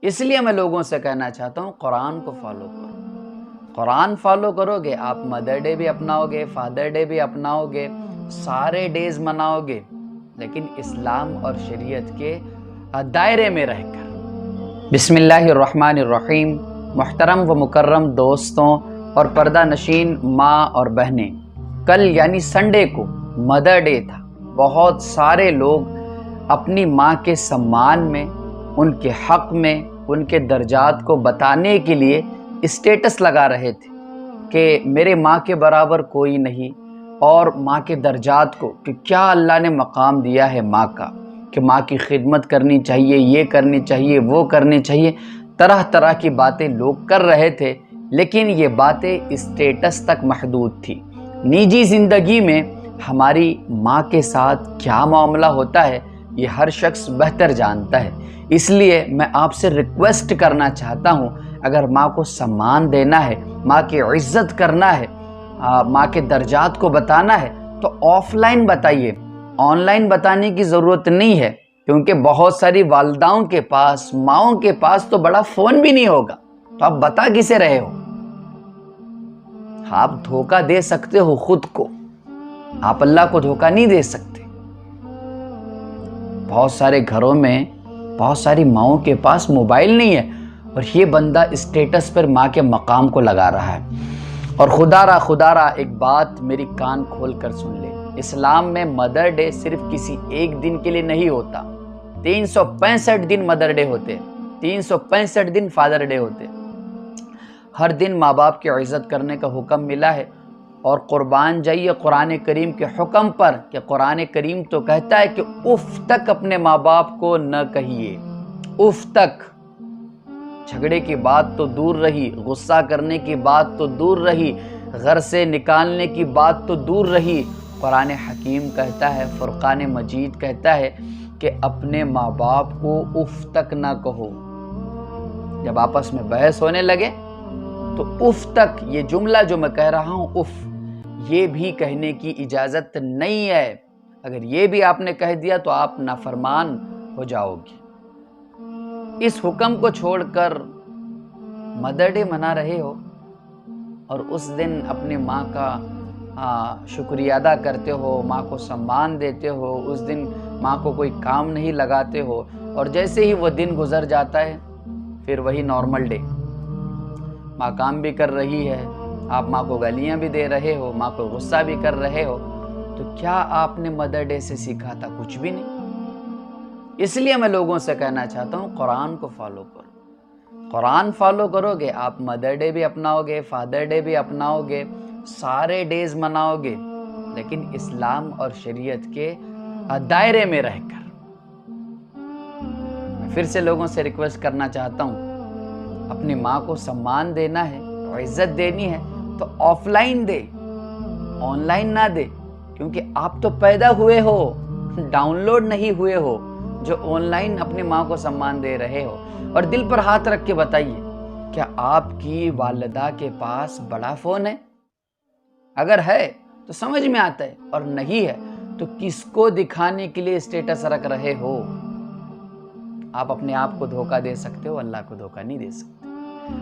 اس لیے میں لوگوں سے کہنا چاہتا ہوں قرآن کو فالو کرو۔ قرآن فالو کرو گے، آپ مدر ڈے بھی اپناؤ گے، فادر ڈے بھی اپناؤ گے، سارے ڈیز مناؤ گے، لیکن اسلام اور شریعت کے دائرے میں رہ کر۔ بسم اللہ الرحمن الرحیم۔ محترم و مکرم دوستوں اور پردہ نشین ماں اور بہنیں، کل یعنی سنڈے کو مدر ڈے تھا۔ بہت سارے لوگ اپنی ماں کے سمان میں، ان کے حق میں، ان کے درجات کو بتانے کے لیے اسٹیٹس لگا رہے تھے کہ میرے ماں کے برابر کوئی نہیں، اور ماں کے درجات کو کہ کیا اللہ نے مقام دیا ہے ماں کا، کہ ماں کی خدمت کرنی چاہیے، یہ کرنی چاہیے، وہ کرنی چاہیے، طرح طرح کی باتیں لوگ کر رہے تھے، لیکن یہ باتیں اسٹیٹس تک محدود تھی۔ نجی زندگی میں ہماری ماں کے ساتھ کیا معاملہ ہوتا ہے یہ ہر شخص بہتر جانتا ہے۔ اس لیے میں آپ سے ریکویسٹ کرنا چاہتا ہوں، اگر ماں کو سمان دینا ہے، ماں کی عزت کرنا ہے، ماں کے درجات کو بتانا ہے تو آف لائن بتائیے، آن لائن بتانے کی ضرورت نہیں ہے، کیونکہ بہت ساری والداؤں کے پاس، ماؤں کے پاس تو بڑا فون بھی نہیں ہوگا، تو آپ بتا کسے رہے ہو؟ آپ دھوکہ دے سکتے ہو خود کو، آپ اللہ کو دھوکہ نہیں دے سکتے۔ بہت سارے گھروں میں بہت ساری ماؤں کے پاس موبائل نہیں ہے، اور یہ بندہ اسٹیٹس پر ماں کے مقام کو لگا رہا ہے۔ اور خدا را ایک بات میری کان کھول کر سن لے، اسلام میں مدر ڈے صرف کسی ایک دن کے لیے نہیں ہوتا، 365 دن مدر ڈے ہوتے ہیں، 365 دن فادر ڈے ہوتے ہیں۔ ہر دن ماں باپ کی عزت کرنے کا حکم ملا ہے، اور قربان جائیے قرآن کریم کے حکم پر، کہ قرآن کریم تو کہتا ہے کہ اف تک اپنے ماں باپ کو نہ کہیے، اف تک۔ جھگڑے کی بات تو دور رہی، غصہ کرنے کی بات تو دور رہی، گھر سے نکالنے کی بات تو دور رہی، قرآن حکیم کہتا ہے، فرقان مجید کہتا ہے کہ اپنے ماں باپ کو اف تک نہ کہو۔ جب آپس میں بحث ہونے لگے تو اف تک، یہ جملہ جو میں کہہ رہا ہوں اف، یہ بھی کہنے کی اجازت نہیں ہے۔ اگر یہ بھی آپ نے کہہ دیا تو آپ نافرمان ہو جاؤ گے۔ اس حکم کو چھوڑ کر مدر ڈے منا رہے ہو، اور اس دن اپنی ماں کا شکریہ ادا کرتے ہو، ماں کو سمان دیتے ہو، اس دن ماں کو کوئی کام نہیں لگاتے ہو، اور جیسے ہی وہ دن گزر جاتا ہے پھر وہی نارمل ڈے، ماں کام بھی کر رہی ہے، آپ ماں کو گالیاں بھی دے رہے ہو، ماں کو غصہ بھی کر رہے ہو، تو کیا آپ نے مدر ڈے سے سیکھا تھا؟ کچھ بھی نہیں۔ اس لیے میں لوگوں سے کہنا چاہتا ہوں قرآن کو فالو کرو۔ قرآن فالو کرو گے، آپ مدر ڈے بھی اپناؤ گے، فادر ڈے بھی اپناؤ گے، سارے ڈیز مناؤ گے، لیکن اسلام اور شریعت کے دائرے میں رہ کر۔ میں پھر سے لوگوں سے ریکویسٹ کرنا چاہتا ہوں، اپنی ماں کو سمان دینا ہے، عزت دینی ہے تو of line they, on line نہ دے، کیونکہ آپ تو پیدا ہوئے ہو، ڈاؤن لوڈ نہیں ہوئے ہو، جو آن لائن اپنی ماں کو سمان دے رہے ہو۔ اور دل پر ہاتھ رکھ کے بتائیے، کیا آپ کی والدہ کے پاس بڑا فون ہے؟ اگر ہے تو سمجھ میں آتا ہے، اور نہیں ہے تو کس کو دکھانے کے لیے اسٹیٹس رکھ رہے ہو؟ آپ اپنے آپ کو دھوکہ دے سکتے ہو، اللہ کو دھوکہ نہیں دے سکتے۔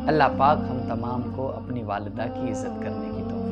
اللہ پاک ہم تمام کو اپنی والدہ کی عزت کرنے کی توفیق